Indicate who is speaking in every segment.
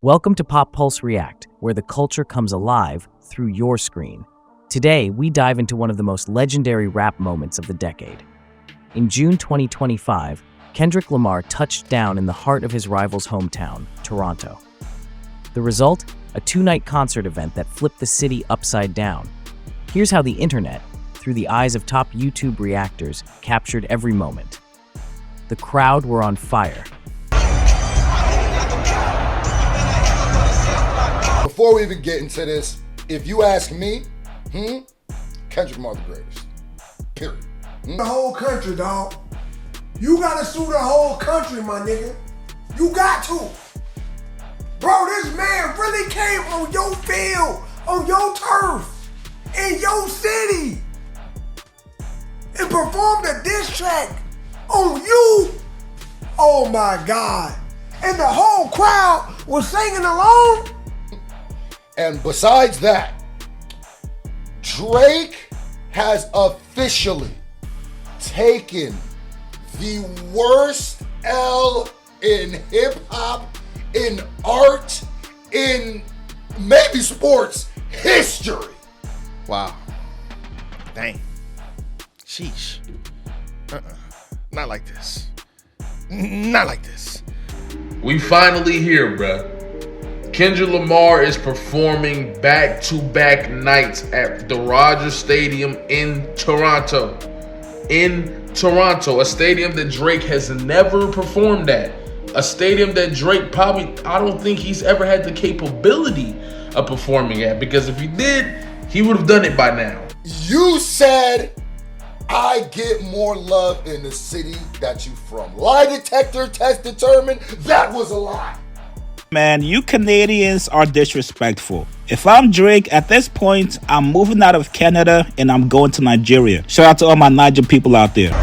Speaker 1: Welcome to PopPulseReact, where the culture comes alive through your screen. Today, we dive into one of the most legendary rap moments of the decade. In June 2025, Kendrick Lamar touched down in the heart of his rival's hometown, Toronto. The result? A two-night concert event that flipped the city upside down. Here's how the internet, through the eyes of top YouTube reactors, captured every moment. The crowd were on fire.
Speaker 2: Before we even get into this, if you ask me, Kendrick Lamar the greatest. Period.
Speaker 3: The whole country, dog. You gotta sue the whole country, my nigga. You got to. Bro, this man really came on your field, on your turf, in your city, and performed a diss track on you. Oh my God. And the whole crowd was singing along.
Speaker 2: And besides that, Drake has officially taken the worst L in hip hop, in art, in maybe sports history.
Speaker 4: Wow. Dang. Sheesh. Not like this. Not like this.
Speaker 5: We finally here, bruh. Kendrick Lamar is performing back-to-back nights at the Rogers Stadium in Toronto. A stadium that Drake has never performed at. A stadium that Drake I don't think he's ever had the capability of performing at, because if he did, he would have done it by now.
Speaker 2: You said, I get more love in the city that you from. Lie detector test determined that was a lie.
Speaker 6: Man, you Canadians are disrespectful. If I'm Drake, at this point, I'm moving out of Canada and I'm going to Nigeria. Shout out to all my Niger people out there.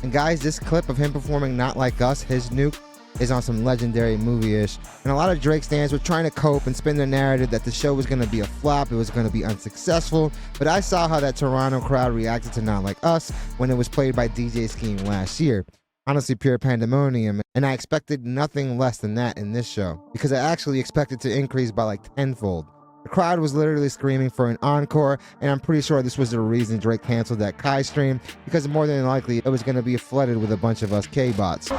Speaker 7: And guys, this clip of him performing Not Like Us, his nuke, is on some legendary movie-ish. And a lot of Drake fans were trying to cope and spin the narrative that the show was going to be a flop, it was going to be unsuccessful. But I saw how that Toronto crowd reacted to Not Like Us when it was played by DJ Scheme last year. Honestly, pure pandemonium, and I expected nothing less than that in this show, because I actually expected to increase by like tenfold. The crowd was literally screaming for an encore, and I'm pretty sure this was the reason Drake canceled that Kai stream, because more than likely it was going to be flooded with a bunch of us K-bots.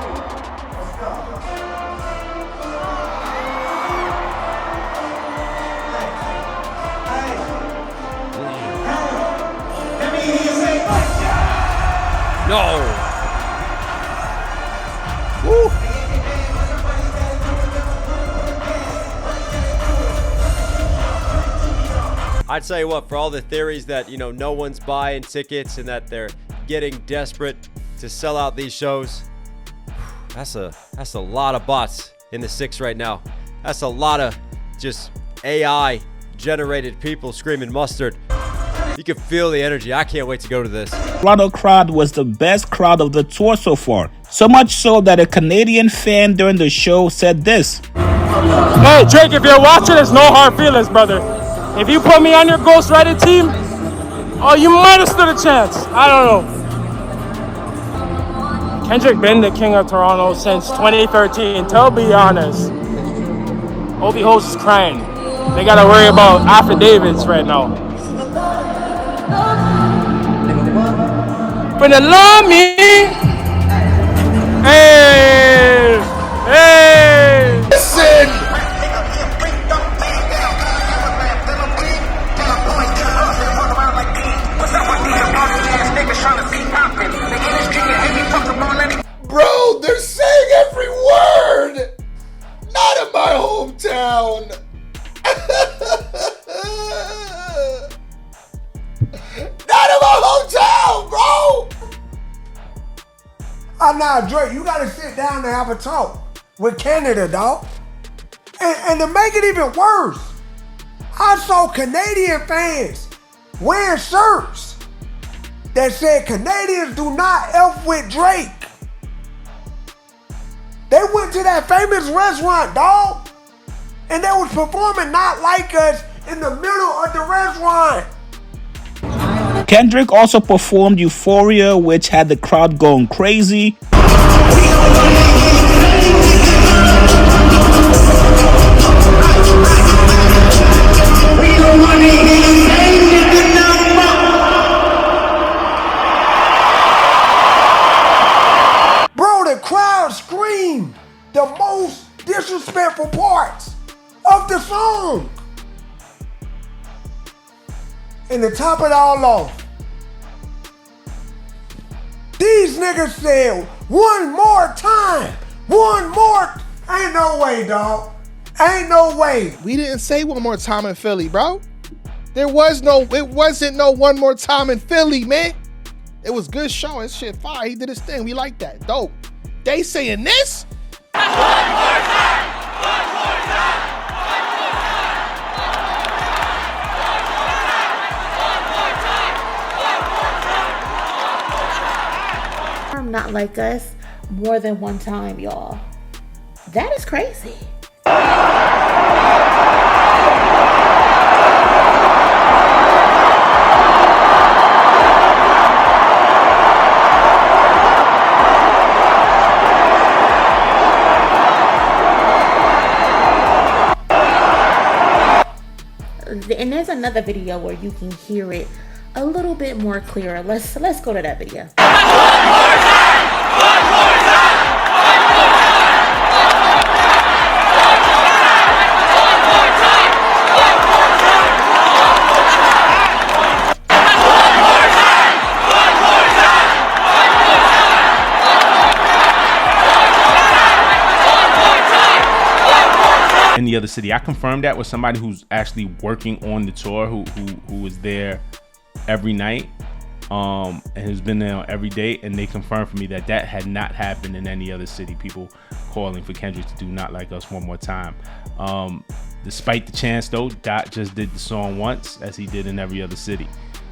Speaker 8: No!
Speaker 6: Woo.
Speaker 8: I'd tell you what, for all the theories that, no one's buying tickets and that they're getting desperate to sell out these shows, that's a lot of bots in the six right now. That's a lot of just AI generated people screaming mustard. You can feel the energy. I can't wait to go to this.
Speaker 6: Toronto crowd was the best crowd of the tour so far. So much so that a Canadian fan during the show said this.
Speaker 9: Hey, Drake, if you're watching, there's no hard feelings, brother. If you put me on your ghostwriting team, you might have stood a chance. I don't know. Kendrick been the king of Toronto since 2013, to be honest. Obi Host is crying. They got to worry about affidavits right now. But they love me. Hey, hey.
Speaker 2: Listen. Bro, they're saying every word. Not in my hometown. Not in my hometown, bro.
Speaker 3: Nah, Drake, you gotta sit down and have a talk with Canada, dog. And to make it even worse, I saw Canadian fans wearing shirts that said Canadians do not F with Drake. They went to that famous restaurant, dog, and they was performing Not Like Us in the middle of the restaurant.
Speaker 6: Kendrick also performed Euphoria, which had the crowd going crazy.
Speaker 3: of the song. And to top it all off, these niggas said one more time. Ain't no way, dog. Ain't no way.
Speaker 4: We didn't say one more time in Philly, bro. It wasn't no one more time in Philly, man. It was good show. This shit fire. He did his thing. We like that. Dope. They saying this?
Speaker 10: One more time. One more time.
Speaker 11: Not like us more than one time, y'all. That is crazy. And there's another video where you can hear it a little bit more clearer. Let's go to that video.
Speaker 12: In the other city, I confirmed that with somebody who's actually working on the tour, who was there every night, and has been there every day, and they confirmed for me that had not happened in any other city. People calling for Kendrick to do Not Like Us one more time. Despite the chance though, Dot just did the song once, as he did in every other city.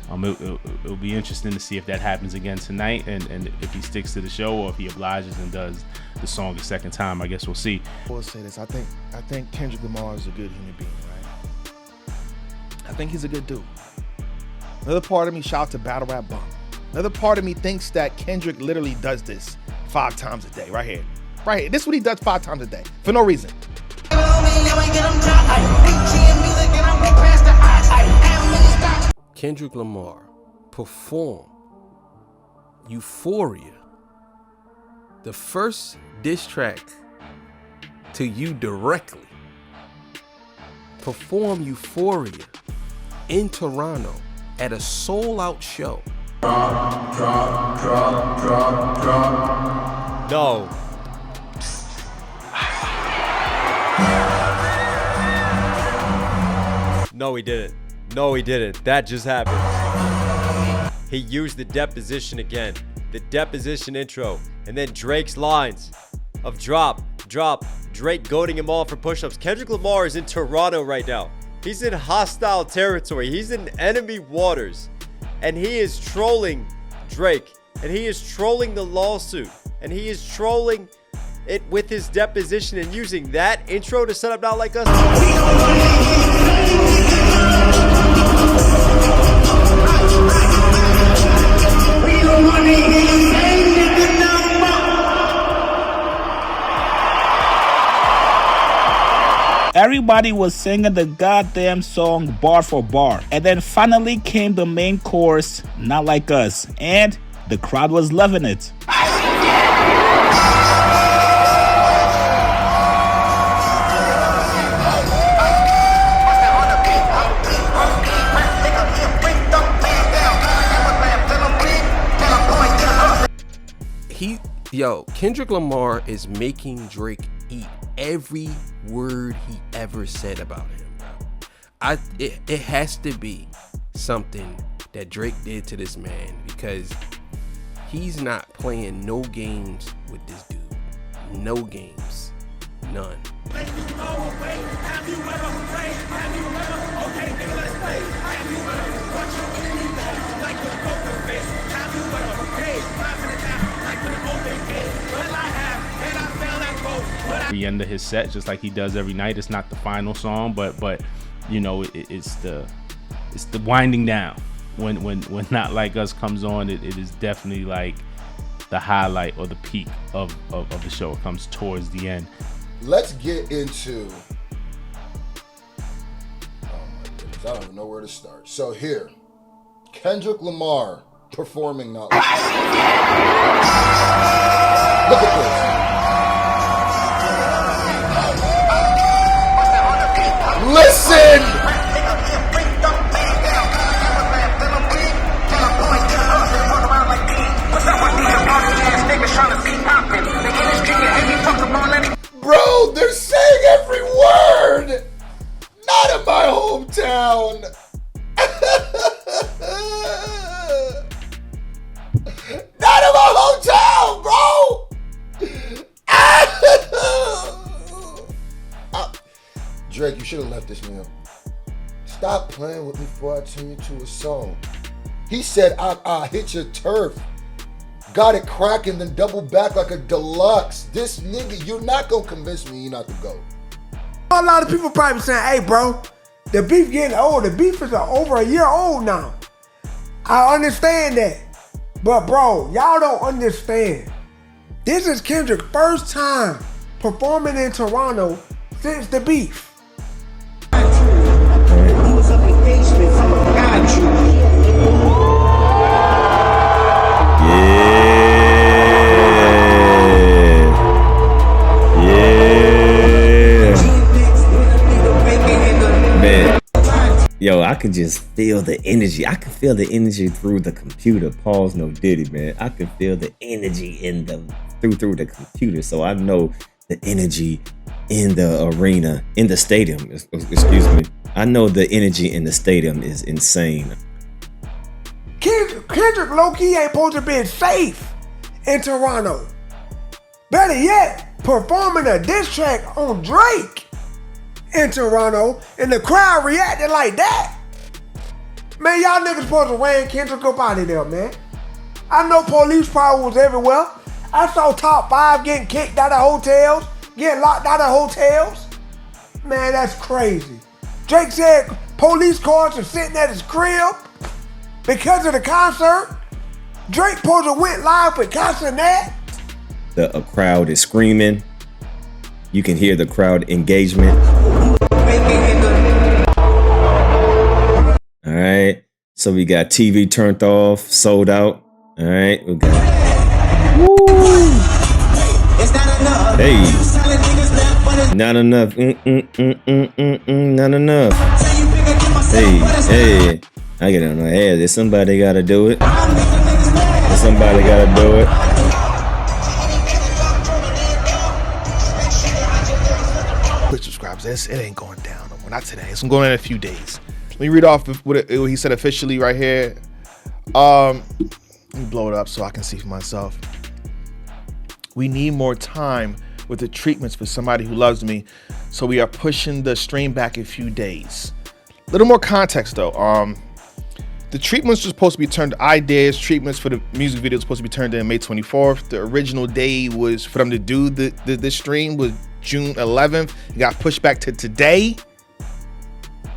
Speaker 12: It'll be interesting to see if that happens again tonight, and if he sticks to the show, or if he obliges and does the song a second time. I guess we'll see.
Speaker 4: I will say this. I think Kendrick Lamar is a good human being, right? I think he's a good dude. Another part of me, shout out to Battle Rap Bump. Another part of me thinks that Kendrick literally does this 5 times a day, right here. Right here. This is what he does 5 times a day, for no reason.
Speaker 13: Kendrick Lamar performed Euphoria, the first diss track to you directly. Perform Euphoria in Toronto at a sold-out show.
Speaker 8: No. No, he didn't. No, he didn't. That just happened. He used the deposition again. The deposition intro. And then Drake's lines of drop, Drake goading him on for push-ups. Kendrick Lamar is in Toronto right now. He's in hostile territory. He's in enemy waters. And he is trolling Drake. And he is trolling the lawsuit. And he is trolling it with his deposition and using that intro to set up Not Like Us.
Speaker 6: Everybody was singing the goddamn song bar for bar. And then finally came the main chorus, Not Like Us. And the crowd was loving it.
Speaker 13: Kendrick Lamar is making Drake eat every word he ever said about him, bro. It has to be something that Drake did to this man, because he's not playing no games with this dude. No games. None.
Speaker 12: The end of his set, just like he does every night. It's not the final song, but you know, it's the winding down. When Not Like Us comes on, it is definitely like the highlight or the peak of the show. It comes towards the end.
Speaker 2: Let's get into, oh my goodness, I don't even know where to start. So here, Kendrick Lamar performing Not Like Us. Look at this. down. Not in my hotel, bro. Drake, you should have left this man. Stop playing with me before I turn you to a song. He said, I hit your turf. Got it cracking, then double back like a deluxe. This nigga, you're not gonna convince me not to go.
Speaker 3: A lot of people probably saying, hey bro, the beef getting old. The beef is over a year old now. I understand that. But bro, y'all don't understand. This is Kendrick's first time performing in Toronto since the beef.
Speaker 14: Yo, I can just feel the energy. I can feel the energy through the computer. Pause, no Diddy, man. I can feel the energy in the through the computer. So I know the energy in the arena, in the stadium. Excuse me. I know the energy in the stadium is insane.
Speaker 3: Kendrick low-key ain't supposed to be safe in Toronto. Better yet, performing a diss track on Drake in Toronto, and the crowd reacted like that. Man, y'all niggas supposed to ran Kendrick up out of there, man. I know police power was everywhere. I saw top 5 getting kicked out of hotels, getting locked out of hotels. Man, that's crazy. Drake said police cars are sitting at his crib because of the concert. Drake supposed to went live with Casanat.
Speaker 14: The crowd is screaming. You can hear the crowd engagement. All right. So we got TV turned off, sold out. All right. We got. Woo. Hey. Not enough. Not enough. Hey. I get on my head. There's somebody got to do it. Somebody got to do it.
Speaker 4: Quick subscribers, it ain't going down no more. Not today. It's going in a few days. Let me read off what he said officially right here. Let me blow it up so I can see for myself. We need more time with the treatments for somebody who loves me, so we are pushing the stream back a few days. A little more context though. The treatments were supposed to be turned, ideas, treatments for the music video was supposed to be turned in May 24th. The original day was for them to do the stream was June 11th. It got pushed back to today.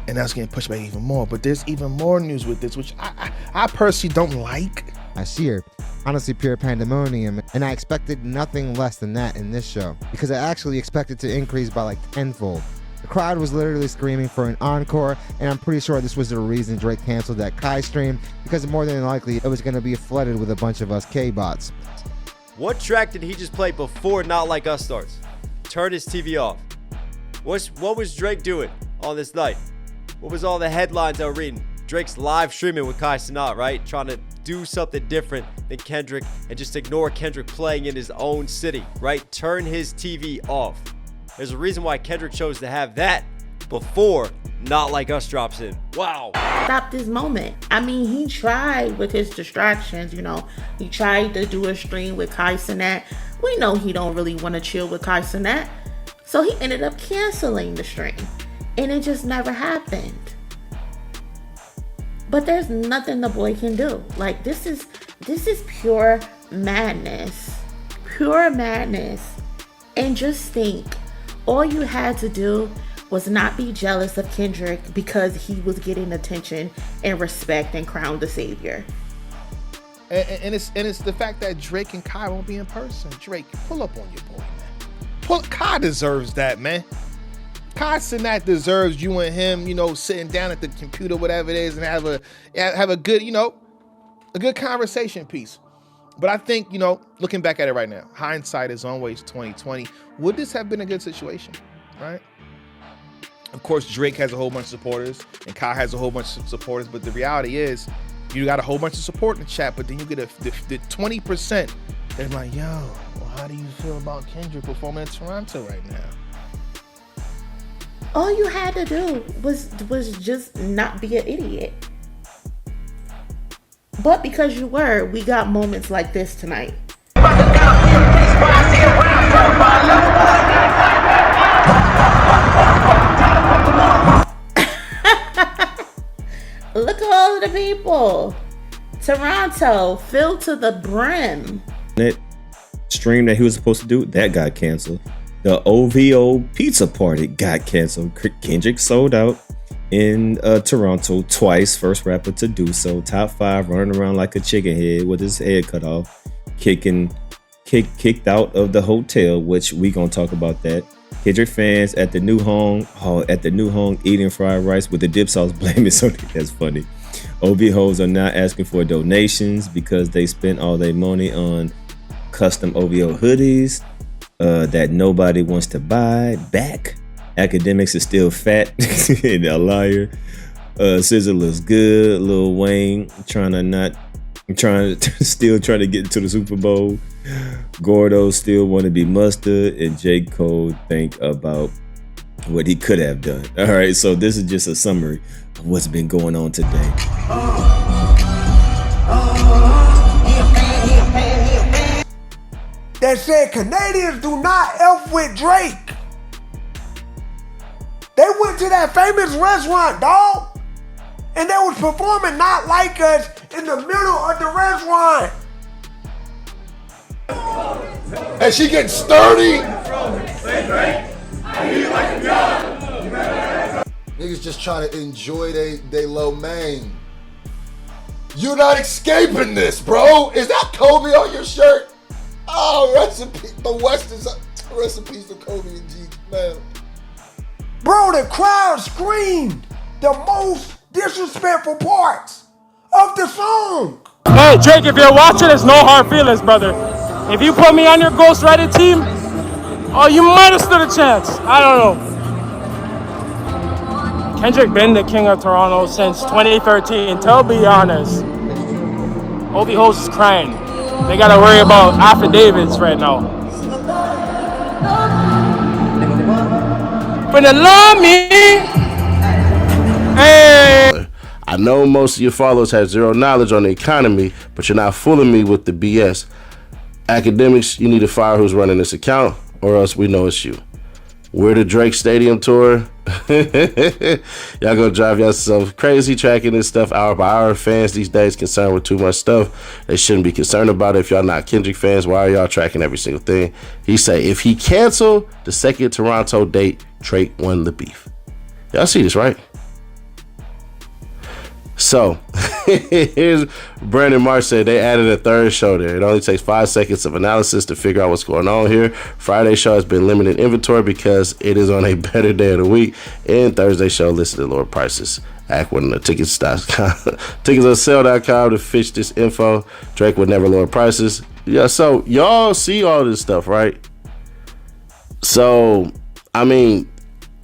Speaker 4: And that's getting pushed back even more. But there's even more news with this, which I personally don't like.
Speaker 7: Last year, honestly, pure pandemonium, and I expected nothing less than that in this show, because I actually expected to increase by like tenfold. The crowd was literally screaming for an encore, and I'm pretty sure this was the reason Drake canceled that Kai stream, because more than likely it was going to be flooded with a bunch of us K-bots.
Speaker 8: What track did he just play before Not Like Us starts? Turn his TV off. What was Drake doing on this night? What was all the headlines I was reading? Drake's live streaming with Kai Cenat, right? Trying to do something different than Kendrick and just ignore Kendrick playing in his own city, right? Turn his TV off. There's a reason why Kendrick chose to have that before Not Like Us drops in. Wow.
Speaker 11: Stop this moment. I mean, he tried with his distractions, you know. He tried to do a stream with Kai Cenat. We know he don't really want to chill with Kai Cenat. So he ended up canceling the stream. And it just never happened. But there's nothing the boy can do. Like, this is pure madness. Pure madness. And just think, all you had to do was not be jealous of Kendrick because he was getting attention and respect and crowned the savior.
Speaker 4: And it's the fact that Drake and Kai won't be in person. Drake, pull up on your boy, man. Kai deserves that, man. Kai Cenat deserves you and him, you know, sitting down at the computer, whatever it is, and have a good, you know, a good conversation piece. But I think, you know, looking back at it right now, hindsight is always 20/20. Would this have been a good situation, right? Of course, Drake has a whole bunch of supporters, and Kai has a whole bunch of supporters. But the reality is, you got a whole bunch of support in the chat, but then you get the 20%. They're like, yo, well, how do you feel about Kendrick performing in Toronto right now?
Speaker 11: All you had to do was just not be an idiot. But because you were, we got moments like this tonight. Look at all of the people. Toronto filled to the brim.
Speaker 14: That stream that he was supposed to do, that got canceled. The OVO pizza party got canceled. Kendrick sold out in Toronto twice. First rapper to do so. Top 5, running around like a chicken head with his head cut off. Kicked out of the hotel, which we gonna talk about that. Kendrick fans at the new home eating fried rice with the dip sauce blaming something. That's funny. OVOs are now asking for donations because they spent all their money on custom OVO hoodies that nobody wants to buy back. Academics is still fat and a liar. SZA looks good. Lil Wayne still trying to get into the Super Bowl. Gordo still want to be mustard, and J. Cole think about what he could have done. All right, so this is just a summary of what's been going on today.
Speaker 3: That said Canadians do not F with Drake. They went to that famous restaurant, dog, and they was performing Not Like Us in the middle of the restaurant.
Speaker 2: And she getting sturdy. Niggas just trying to enjoy they low main. You're not escaping this, bro. Is that Kobe on your shirt? Oh, recipe. The West is recipes to Kobe and G, man.
Speaker 3: Bro, the crowd screamed the most disrespectful parts of the song.
Speaker 9: Hey, Drake, if you're watching, it's no hard feelings, brother. If you put me on your ghostwriting team, oh, you might have stood a chance. I don't know. Kendrick been the king of Toronto since 2013. To be honest, Obi Host is crying. They gotta worry about affidavits right now. Finna love me. Hey.
Speaker 15: I know most of your followers have zero knowledge on the economy, but you're not fooling me with the BS. Academics, you need to fire who's running this account, or else we know it's you. We're the Drake Stadium tour. Y'all gonna drive yourself crazy tracking this stuff hour by hour. Fans these days concerned with too much stuff. They shouldn't be concerned about it. If y'all not Kendrick fans, why are y'all tracking every single thing? He say if he canceled the second Toronto date, Drake won the beef. Y'all see this, right? So, here's Brandon Marsh said they added a third show there. It only takes 5 seconds of analysis to figure out what's going on here. Friday's show has been limited inventory because it is on a better day of the week. And Thursday's show listed at lower prices. Act one of the tickets.com. Tickets on sale.com to fish this info. Drake would never lower prices. Yeah, so y'all see all this stuff, right? So, I mean,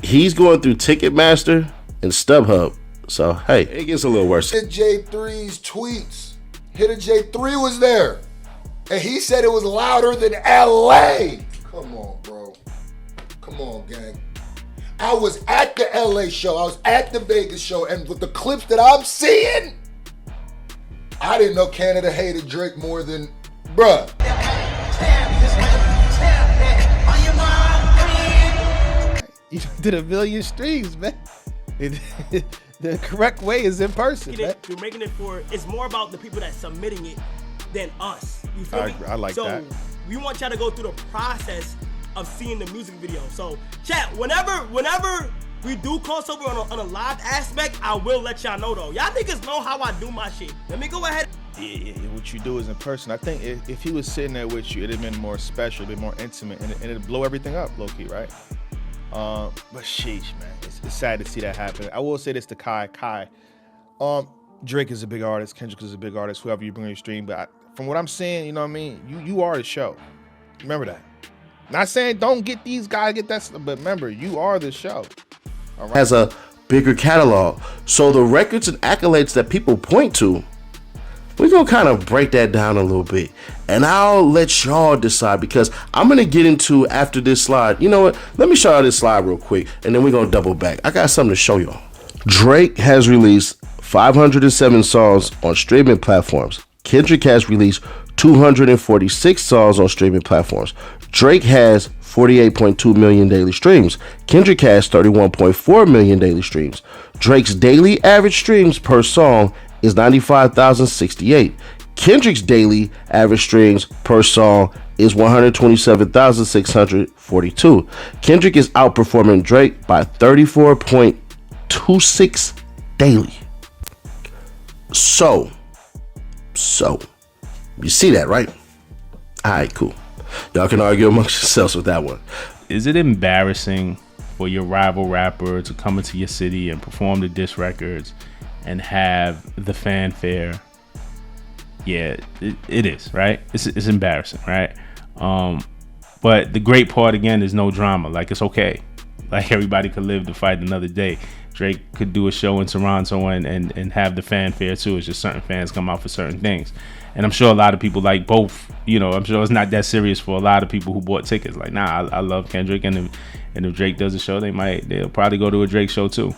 Speaker 15: he's going through Ticketmaster and StubHub. So, hey, it gets a little worse.
Speaker 2: Hit J3's tweets. Hitter J3 was there. And he said it was louder than LA. Come on, bro. Come on, gang. I was at the LA show. I was at the Vegas show. And with the clips that I'm seeing, I didn't know Canada hated Drake more than, bruh.
Speaker 4: You did 1 million streams, man. The correct way is in person, man.
Speaker 16: You're making it for, it's more about the people that's submitting it than us. You feel me?
Speaker 4: I like that.
Speaker 16: So we want y'all to go through the process of seeing the music video. So chat, whenever we do crossover on a live aspect, I will let y'all know though. Y'all niggas know how I do my shit. Let me go ahead.
Speaker 4: Yeah, what you do is in person. I think if he was sitting there with you, it'd have been more special, it'd been more intimate, and it'd blow everything up, low key, right? But sheesh, man, it's sad to see that happen. I will say this to Kai. Drake is a big artist, Kendrick is a big artist, whoever you bring on your stream. But from what I'm saying, you know what I mean? You are the show. Remember that. Not saying don't get these guys, get that stuff, but remember, you are the show. All right?
Speaker 15: Has a bigger catalog. So the records and accolades that people point to We're going to kind of break that down a little bit. And I'll let y'all decide, because I'm going to get into, after this slide, you know what? Let me show y'all this slide real quick, and then we're going to double back. I got something to show y'all. Drake has released 507 songs on streaming platforms. Kendrick has released 246 songs on streaming platforms. Drake has 48.2 million daily streams. Kendrick has 31.4 million daily streams. Drake's daily average streams per song is 95,068. Kendrick's daily average streams per song is 127,642. Kendrick is outperforming Drake by 34.26 daily. So, you see that, right? All right, cool. Y'all can argue amongst yourselves with that one.
Speaker 12: Is it embarrassing for your rival rapper to come into your city and perform the diss records and have the fanfare? Yeah, it is, right? It's embarrassing, right? But the great part, again, is no drama. Like, it's okay. Like, everybody could live to fight another day. Drake could do a show in Toronto and have the fanfare too. It's just certain fans come out for certain things. And I'm sure a lot of people like both. You know, I'm sure it's not that serious for a lot of people who bought tickets. Like, nah, I love Kendrick, and if Drake does a show, they'll probably go to a Drake show too.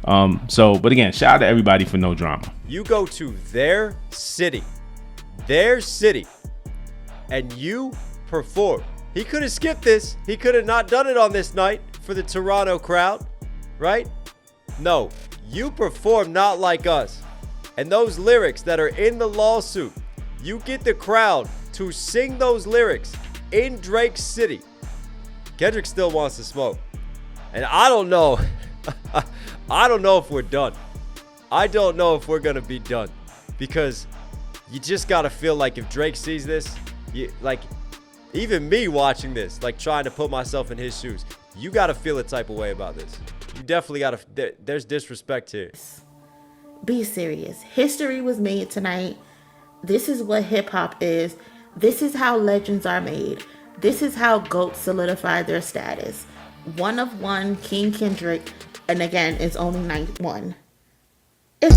Speaker 12: But again, shout out to everybody for no drama.
Speaker 8: You go to their city, and you perform. He could have skipped this. He could have not done it on this night for the Toronto crowd, right? No, you perform not like us. And those lyrics that are in the lawsuit, you get the crowd to sing those lyrics in Drake's city. Kendrick still wants to smoke. And I don't know. I don't know if we're done. I don't know if we're going to be done. Because you just got to feel like if Drake sees this, even me watching this, like trying to put myself in his shoes, you got to feel a type of way about this. You definitely got to, there's disrespect here.
Speaker 11: Be serious. History was made tonight. This is what hip hop is. This is how legends are made. This is how GOATs solidify their status. One of one, King Kendrick, and again, it's only night one. It's